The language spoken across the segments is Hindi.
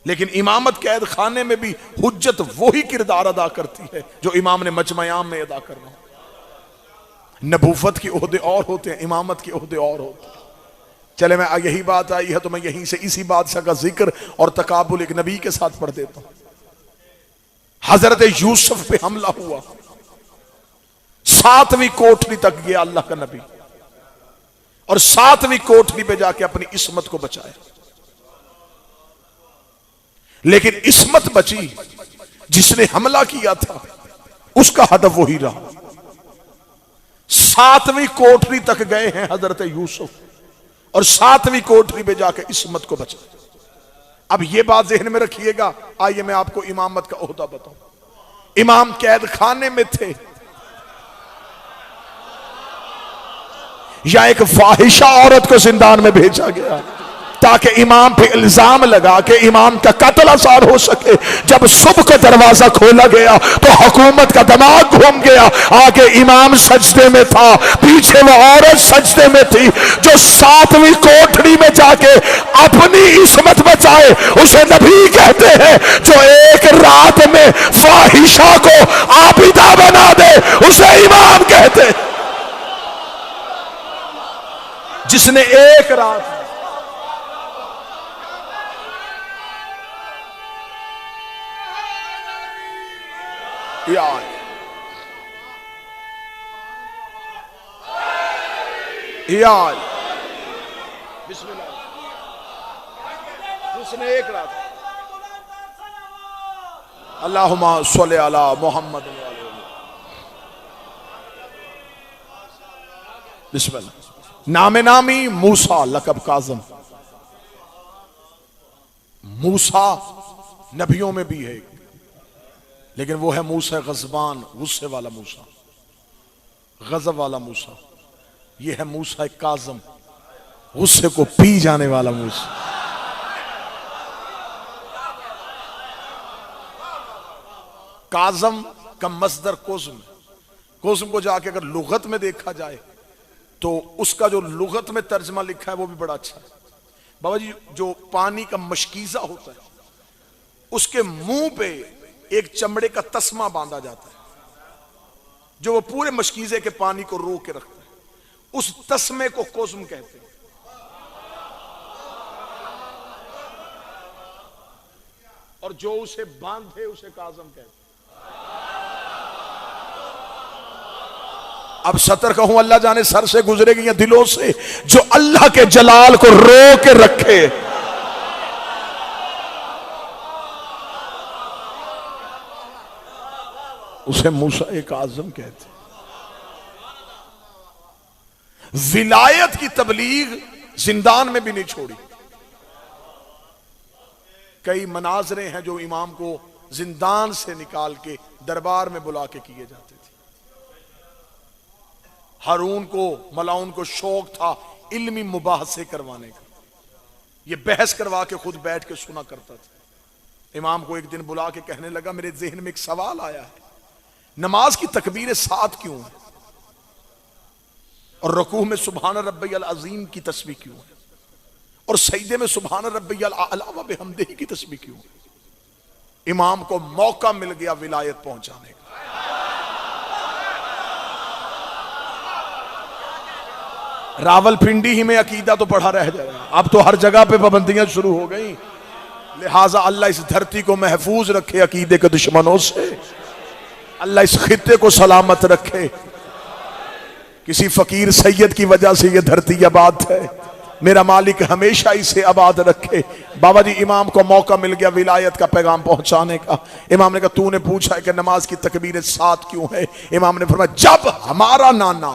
लेकिन इमामत कैद खाने में भी हुज्जत वही किरदार अदा करती है जो इमाम ने मजमयाम में अदा करना हो। नबूवत के ओहदे और होते हैं, इमामत के ओहदे और होते हैं। चले, मैं यही बात आई है तो मैं यहीं से इसी बादशाह का जिक्र और तकाबुल एक नबी के साथ पढ़ देता हूं। हजरत यूसुफ पे हमला हुआ, 7वीं कोठरी तक गया अल्लाह का नबी, और 7वीं कोठरी पे जाके अपनी इस्मत को बचाया। लेकिन इस्मत बची, जिसने हमला किया था उसका हदफ वही रहा। 7वीं कोठरी तक गए हैं हजरत यूसुफ, और 7वीं कोठरी पे जाके इस्मत को बचाया। अब यह बात ज़हन में रखिएगा। आइए मैं आपको इमामत का ओहदा बताऊं। इमाम कैद खाने में थे, या एक फाहिशा औरत को जिंदान में भेजा गया ताकि इमाम पे इल्जाम लगा के इमाम का कत्ल आसार हो सके। जब सुबह का दरवाजा खोला गया तो हुकूमत का दिमाग घूम गया। आगे इमाम सजदे में था, पीछे वो औरत सजदे में थी। जो 7वीं कोठरी में जाके अपनी इस्मत बचाए उसे नबी कहते हैं। जो एक रात में फाहिशा को आबिदा बना दे उसे इमाम कहते हैं। जिसने एक रात बिस्मिल्लाह, जिसने एक रात अल्लाहुम्मा सल्ली अला मोहम्मद बिस्मिल्लाह। नामे नामी मूसा लकब काज़म। मूसा नबियों में भी है, लेकिन वो है मूसा गज़बान, गुस्से वाला मूसा, गज़ब वाला मूसा। ये है मूसा काज़म, गुस्से को पी जाने वाला मूसा। काज़म का मस्दर कोज़म, कोज़म को जाके अगर लुगत में देखा जाए तो उसका जो लुगत में तर्जमा लिखा है वो भी बड़ा अच्छा है। बाबा जी, जो पानी का मशकीज़ा होता है उसके मुंह पे एक चमड़े का तस्मा बांधा जाता है जो वो पूरे मशकीज़े के पानी को रोक के रखता है। उस तस्मे को कोज़म कहते हैं। और जो उसे बांधे उसे काज़म कहते हैं। अब सतर कहूं, अल्लाह जाने सर से गुजरेगी या दिलों से। जो अल्लाह के जलाल को रो के रखे, उसे मूसा एक आज़म कहते। विलायत की तबलीग जिंदान में भी नहीं छोड़ी। कई मनाजरे हैं जो इमाम को जिंदान से निकाल के दरबार में बुला के किए जाते थे। हारून को, मलाउन को शौक था इल्मी मुबाहसे करवाने का। ये बहस करवा के खुद बैठ के सुना करता था। इमाम को एक दिन बुला के कहने लगा, मेरे ज़हन में एक सवाल आया है, नमाज की तकबीरें 7 क्यों है और रुकू में सुभान रब्बियल अज़ीम की तस्बीह क्यों है और सजदे में सुभान रब्बियल आला व बिहम्दिही की तस्बीह क्यों है? इमाम को मौका मिल गया विलायत पहुंचाने का। रावलपिंडी ही में अकीदा तो पढ़ा रह जाएगा, अब तो हर जगह पे पाबंदियां शुरू हो गई। लिहाजा अल्लाह इस धरती को महफूज रखे अकीदे के दुश्मनों से। अल्लाह इस खित्ते को सलामत रखे। किसी फकीर सैयद की वजह से यह धरती आबाद है, मेरा मालिक हमेशा इसे आबाद रखे। बाबा जी, इमाम को मौका मिल गया विलायत का पैगाम पहुंचाने का। इमाम ने कहा, तूने पूछा है कि नमाज की तकबीरें 7 क्यों है? इमाम ने फरमाया, जब हमारा नाना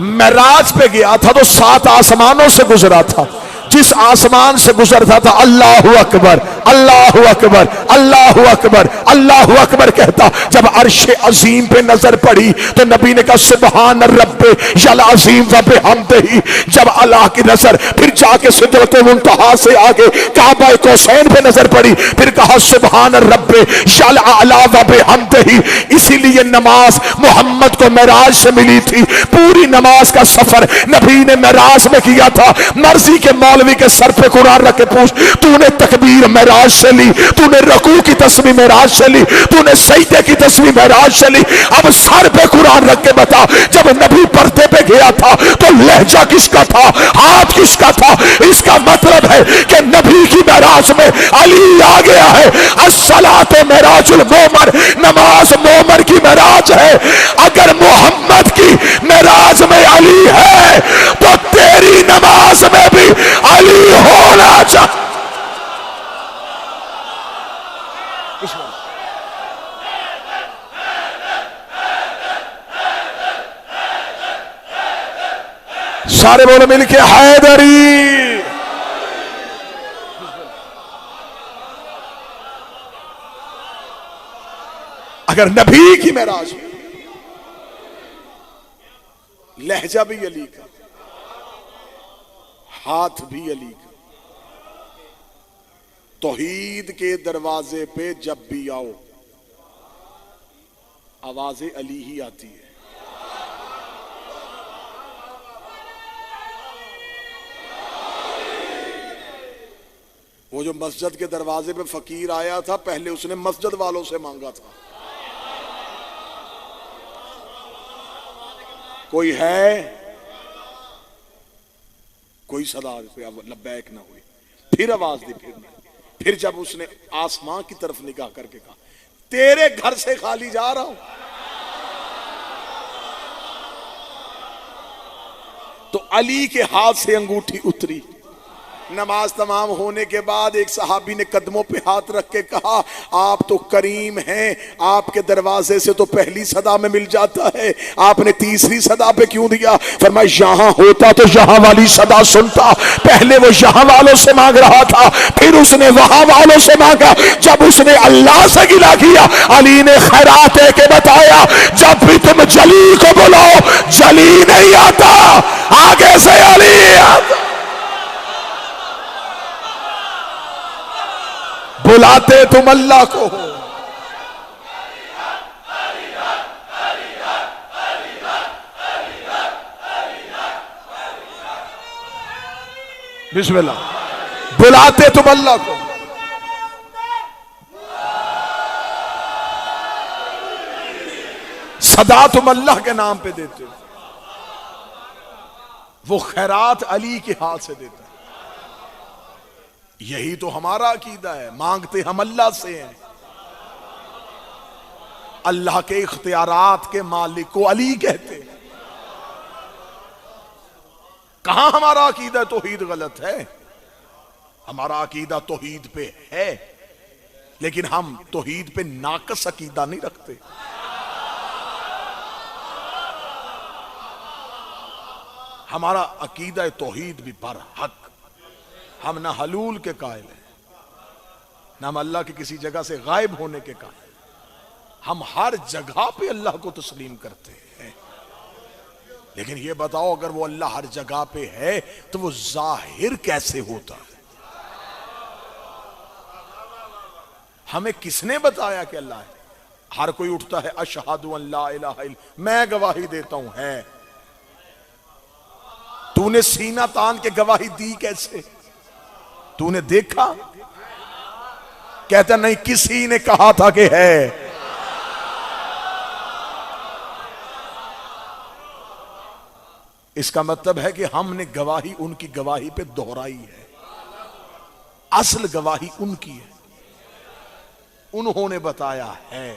मेराज पे गया था तो 7 आसमानों से गुजरा था। जिस जिस आसमान से गुजरता था अल्लाहु अकबर अल्लाहु अकबर अल्लाहु अकबर अल्लाहु अकबर कहता। जब अर्श अजीम पे नजर पड़ी तो नबी ने कहा सुबहान रब्बे यल अजीम व बिहम्दिही। जब अल्लाह की नजर फिर जाके सिदरत मुंतहा से आगे काबा कौसैन पे नजर पड़ी, फिर कहा सुबहान रब्बे यल आला व बिहम्दिही। इसीलिए नमाज मोहम्मद को मेराज से मिली थी। पूरी नमाज का सफर नबी ने मेराज में किया था। मर्जी के मौलवी के सर पे कुरान रख के पूछ, तूने तकबीर मेराज से ली, तूने रकू की तस्वीर मेराज से ली, तूने सजदे की तस्वीर मेराज से ली। अब सर पे कुरान रख के बता, जब नबी पर्दे पे गया था तो लहजा किसका था, हाथ किसका था? इसका मतलब है कि नबी की मेराज में अली आ गया है। अस्सलात मेराजुल मोमन, नमाज मोमन की मेराज है। अगर मोहम्मद की मेराज में अली है तो तेरी नमाज में भी अली होना चाहिए। सारे बोलो मिलके हैदरी। अगर नबी की मेराज में लहजा भी अली का, हाथ भी अली का, तौहीद के दरवाजे पे जब भी आओ आवाज़ अली ही आती है। वो जो मस्जिद के दरवाजे पे फकीर आया था, पहले उसने मस्जिद वालों से मांगा था, कोई है? कोई सदा लब्बैक ना हुई। फिर आवाज दी, फिर जब उसने आसमां की तरफ निगाह करके कहा, तेरे घर से खाली जा रहा हूं, तो अली के हाथ से अंगूठी उतरी। नमाज तमाम होने के बाद एक सहाबी ने कदमों पे हाथ रख के कहा, आप तो करीम हैं, आपके दरवाजे से तो पहली सदा में मिल जाता है, आपने तीसरी सदा पे क्यों दिया? फरमाया यहां होता तो यहां वाली सदा सुनता। पहले वो यहां वालों से मांग रहा था, फिर उसने वहां वालों से मांगा। जब उसने अल्लाह से गिला किया, अली ने खैरात के बताया, जब भी तुम जली को बुलाओ जली नहीं आता, आगे से अली आता। बुलाते तुम अल्लाह को हो। बिस्मिल्लाह। बुलाते तुम अल्लाह को, सदा तुम अल्लाह के नाम पे देते हो। वो खैरात अली के हाथ से देता है। यही तो हमारा अकीदा है, मांगते हम अल्लाह से हैं। अल्लाह के इख्तियारात के मालिक को अली कहते हैं। कहां हमारा अकीदा तौहीद गलत है? हमारा अकीदा तौहीद पे है, लेकिन हम तौहीद पे नाकस अकीदा नहीं रखते। हमारा अकीदा तौहीद भी पर हक। हम ना हलूल के कायल हैं, ना हम अल्लाह के किसी जगह से गायब होने के कायल। हम हर जगह पे अल्लाह को तस्लीम करते हैं। लेकिन ये बताओ, अगर वो अल्लाह हर जगह पे है तो वो जाहिर कैसे होता है? हमें किसने बताया कि अल्लाह है? हर कोई उठता है अशहदु अल्ला इलाहा इल्लल्लाह, मैं गवाही देता हूं है। तूने सीना तान के गवाही दी कैसे? तूने देखा? कहता नहीं, किसी ने कहा था कि है। इसका मतलब है कि हमने गवाही उनकी गवाही पे दोहराई है। असल गवाही उनकी है, उन्होंने बताया है,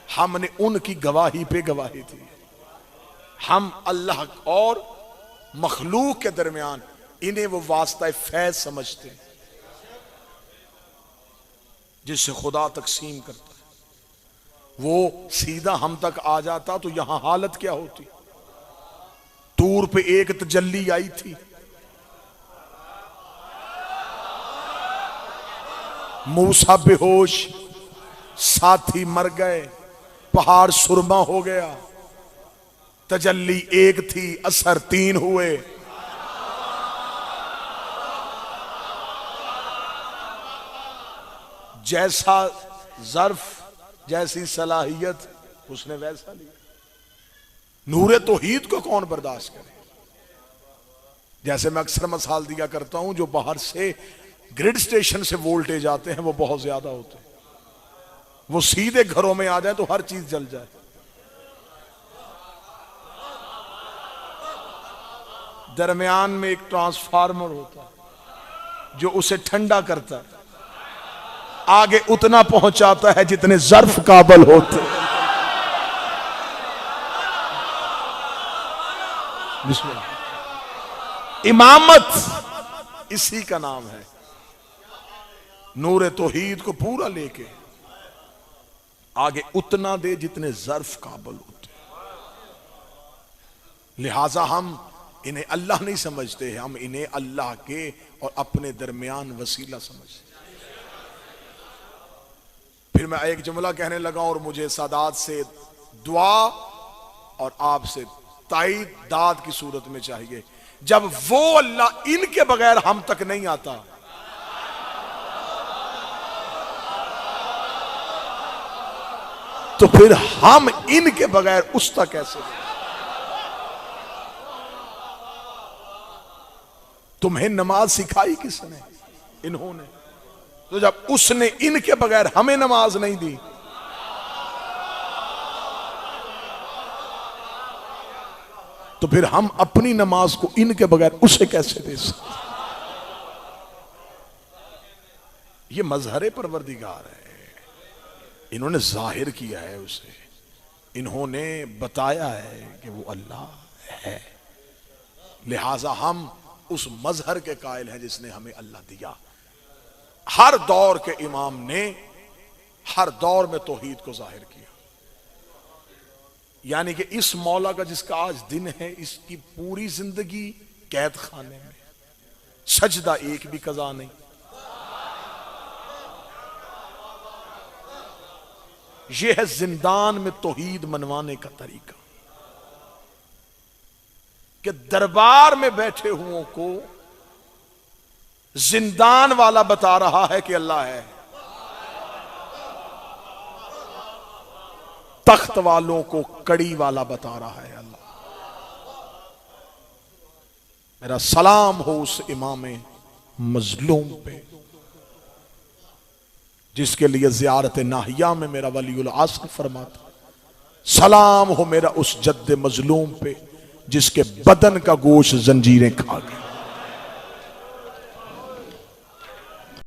हमने उनकी गवाही पे गवाही दी। हम अल्लाह और मखलूक के दरमियान इन्हें वो वास्ता फैज समझते हैं जिससे खुदा तकसीम करता है। वो सीधा हम तक आ जाता तो यहां हालत क्या होती? तूर पे एक तजल्ली आई थी, मूसा बेहोश, साथी मर गए, पहाड़ सुरमा हो गया। तजल्ली एक थी, असर तीन हुए। जैसा ज़र्फ, जैसी सलाहियत, उसने वैसा लिया। नूरे तौहीद को कौन बर्दाश्त करे? जैसे मैं अक्सर मिसाल दिया करता हूं, जो बाहर से ग्रिड स्टेशन से वोल्टेज आते हैं वो बहुत ज्यादा होते हैं, वो सीधे घरों में आ जाए तो हर चीज जल जाए। दरमियान में एक ट्रांसफार्मर होता है जो उसे ठंडा करता है, आगे उतना पहुंचाता है जितने ज़र्फ काबल होते हैं। इमामत इसी का नाम है। नूरे तौहीद को पूरा लेके आगे उतना दे जितने ज़र्फ काबल होते। लिहाजा हम इन्हें अल्लाह नहीं समझते, हम इन्हें अल्लाह के और अपने दरमियान वसीला समझते। फिर मैं एक जुमला कहने लगा और मुझे सादात से दुआ और आपसे ताईद दाद की सूरत में चाहिए। जब वो अल्लाह इनके बगैर हम तक नहीं आता, तो फिर हम इनके बगैर उस तक कैसे? तुम्हें नमाज सिखाई किसने? इन्होंने। तो जब उसने इनके बगैर हमें नमाज नहीं दी, तो फिर हम अपनी नमाज को इनके बगैर उसे कैसे दे सकते? ये मजहर परवरदिगार है, इन्होंने जाहिर किया है उसे, इन्होंने बताया है कि वो अल्लाह है। लिहाजा हम उस मजहर के कायल हैं जिसने हमें अल्लाह दिया। हर दौर के इमाम ने हर दौर में तौहीद को जाहिर किया। यानी कि इस मौला का जिसका आज दिन है, इसकी पूरी जिंदगी कैद खाने में, सजदा एक भी कज़ा नहीं। यह है जिंदान में तौहीद मनवाने का तरीका, कि दरबार में बैठे हुओं को जिंदान वाला बता रहा है कि अल्लाह है, तख्त वालों को कड़ी वाला बता रहा है अल्लाह। मेरा सलाम हो उस इमाम मजलूम पे जिसके लिए ज़ियारत नाहिया में मेरा वलीउल अस्र फरमाता। सलाम हो मेरा उस जद्द मजलूम पे जिसके बदन का गोश्त जंजीरें खा गए।